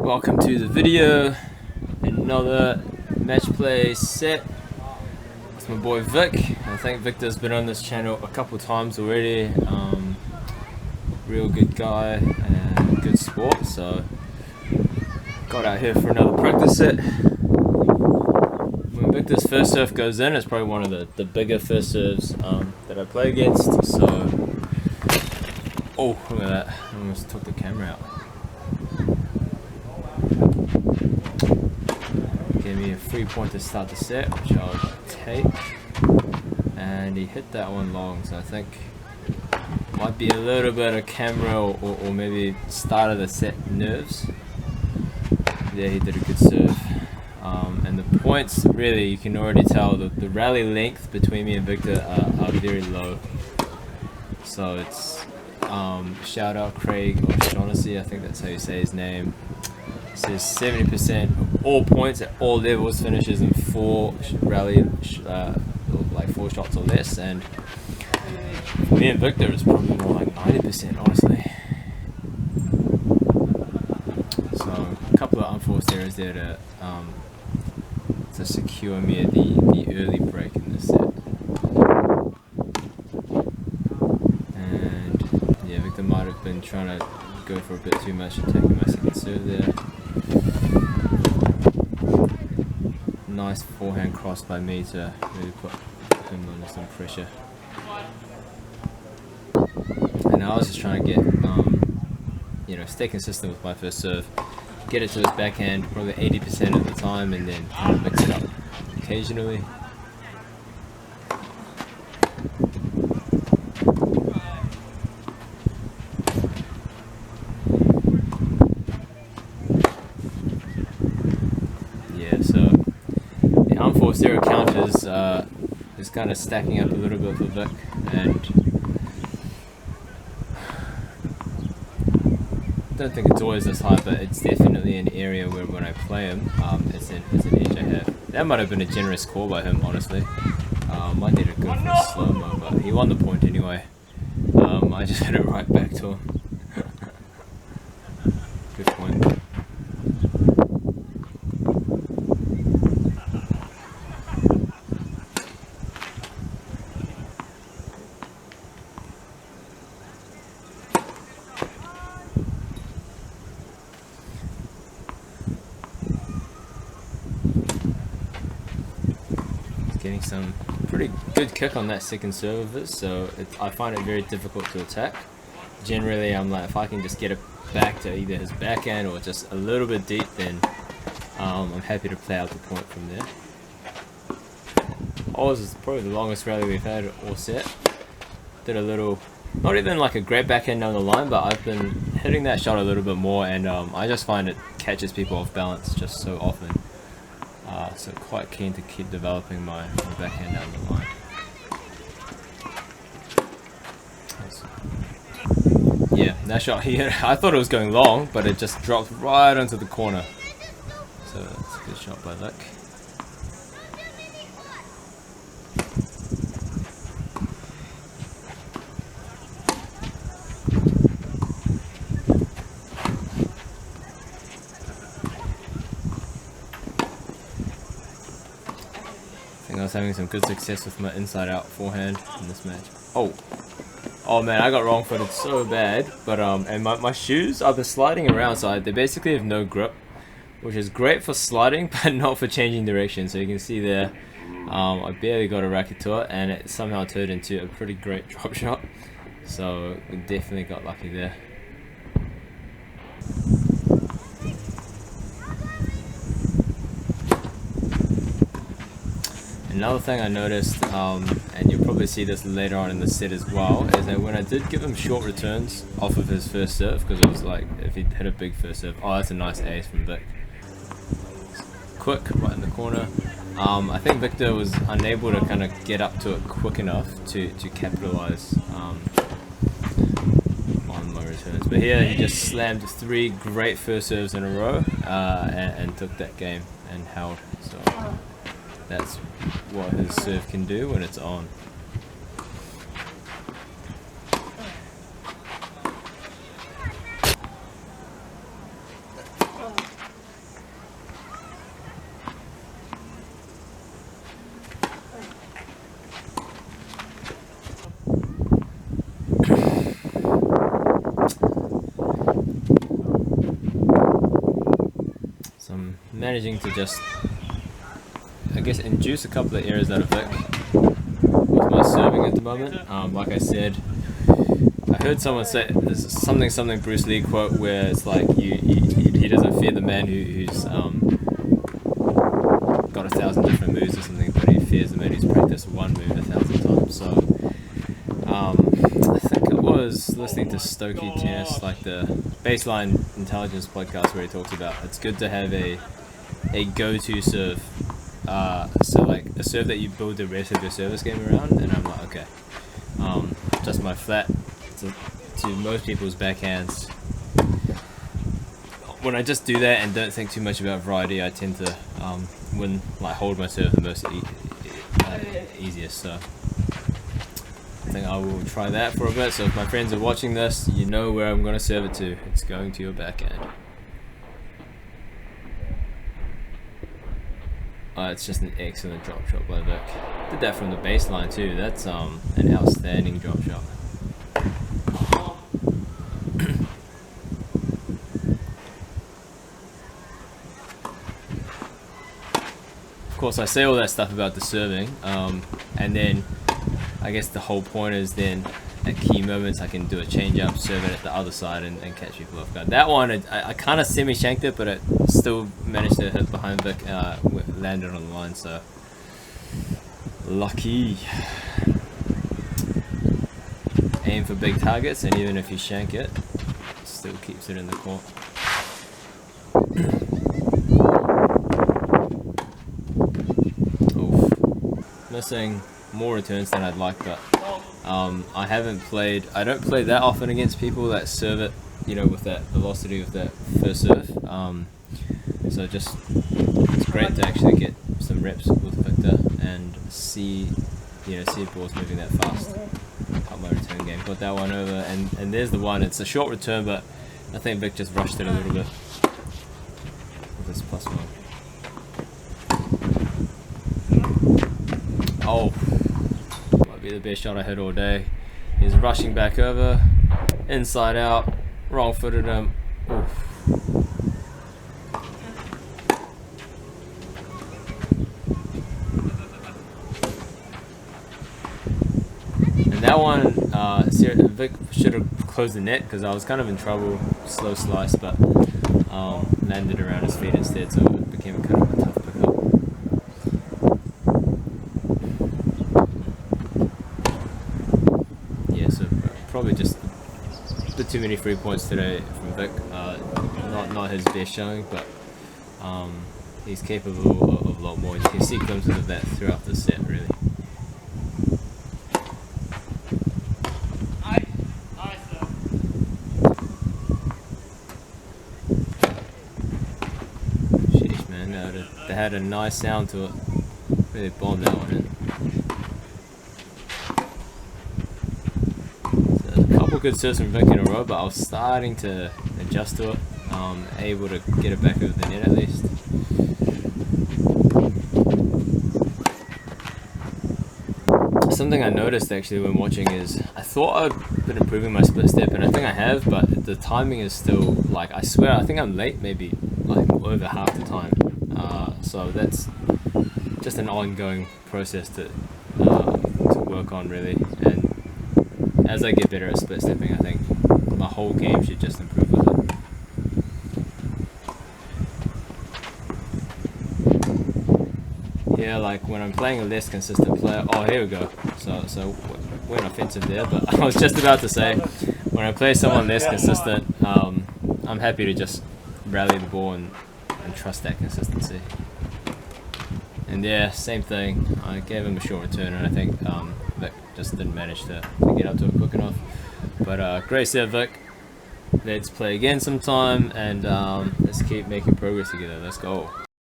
Welcome to the video. Another match play set. It's my boy Vic. I think Victor's been on this channel a couple times already. Real good guy and good sport. So got out here for another practice set. When Victor's first serve goes in, it's probably one of the bigger first serves that I play against. So, oh, look at that! I almost took the camera out. Gave me a free point to start the set, which I'll take. And he hit that one long, so I think might be a little bit of camera or maybe start of the set nerves. Yeah, he did a good serve. And the points, really, you can already tell the rally length between me and Victor are very low. So it's shout out Craig O'Shaughnessy, I think that's how you say his name. It says 70% of all points at all levels finishes in 4 rally, like 4 shots or less, and for me and Victor it's probably more like 90%, honestly. So a couple of unforced errors there to secure me at the early break in this set. And yeah, Victor might have been trying to go for a bit too much attacking my second serve there. Nice forehand cross by me to really put him under some pressure. And I was just trying to get, stay consistent with my first serve, get it to his backhand probably 80% of the time, and then kind of mix it up occasionally. Yeah, so the unforced zero counters is kind of stacking up a little bit for Vic, and I don't think it's always this high, but it's definitely an area where when I play him, it's an edge I have. That might have been a generous call by him, honestly. Might need to go for a slow-mo, but he won the point anyway. I just hit it right back to him. Good point. Getting some pretty good kick on that second serve of his, so I find it very difficult to attack. Generally, I'm like, if I can just get it back to either his backhand or just a little bit deep, then I'm happy to play out the point from there. Ours is probably the longest rally we've had all set. Did a little, not even like a great backhand down the line, but I've been hitting that shot a little bit more, and I just find it catches people off balance just so often. So quite keen to keep developing my backhand down the line. Yeah, that shot here, I thought it was going long, but it just dropped right onto the corner. So that's a good shot by Vic. I was having some good success with my inside out forehand in this match. Oh man, I got wrong footed so bad, but and my shoes, I've been sliding around, so they basically have no grip, which is great for sliding but not for changing direction. So you can see there, I barely got a racket to it, and it somehow turned into a pretty great drop shot. So we definitely got lucky there. Another thing I noticed, and you'll probably see this later on in the set as well, is that when I did give him short returns off of his first serve, because it was like, if he hit a big first serve, oh, that's a nice ace from Vic. Quick, right in the corner. I think Victor was unable to kind of get up to it quick enough to capitalize on my returns. But here he just slammed 3 great first serves in a row, and took that game and held. So that's what his serve can do when it's on. managing to just, I guess, induce a couple of errors out of Vic with my serving at the moment. Like I said, I heard someone say there's something Bruce Lee quote where it's like he doesn't fear the man who's got 1,000 different moves or something, but he fears the man who's practiced one move 1,000 times. So I think I was listening to Stokey Tennis, like the Baseline Intelligence podcast, where he talks about it's good to have a go-to serve. So like a serve that you build the rest of your service game around, and I'm like, okay, just my flat to most people's backhands. When I just do that and don't think too much about variety, I tend to hold my serve the most easiest. So I think I will try that for a bit. So if my friends are watching this, you know where I'm going to serve it to. It's going to your backhand. It's just an excellent drop shot by Vic. Did that from the baseline too. That's an outstanding drop shot. Of course, I say all that stuff about the serving, and then I guess the whole point is then at key moments I can do a change up, serve it at the other side, and catch people off guard. That one, I kind of semi-shanked it, but it still managed to hit behind Vic, landed on the line, so lucky. Aim for big targets, and even if you shank it, it still keeps it in the court. Oof. Missing more returns than I'd like, but I don't play that often against people that serve it, with that velocity of that first serve. So it's great to actually get some reps with Victor and see balls moving that fast. Help my return game. Got that one over, and there's the one. It's a short return, but I think Vic just rushed it a little bit with this +1. Oh. Be the best shot I hit all day. He's rushing back over, inside out, wrong footed him. Oof. And that one, Vic should have closed the net because I was kind of in trouble. Slow slice, but landed around his feet instead, so it became kind of a tough pickup. Probably just a bit too many free points today from Vic. Not his best showing, but he's capable of a lot more. You can see glimpses of that throughout the set, really. Sheesh, man, that had a nice sound to it. Really bombed that one in. Good serves from Vic in a row, but I was starting to adjust to it. Able to get it back over the net at least. Something I noticed actually when watching is I thought I'd been improving my split step, and I think I have, but the timing is still I swear I think I'm late maybe over half the time. So that's just an ongoing process to work on really, and as I get better at split stepping, I think my whole game should just improve with it. Yeah, when I'm playing a less consistent player. Oh, here we go. So went offensive there, but I was just about to say, when I play someone less consistent, I'm happy to just rally the ball and trust that consistency. And yeah, same thing. I gave him a short return, and I think Vic just didn't manage to get up to it quick enough. But great set, Vic. Let's play again sometime, and let's keep making progress together. Let's go.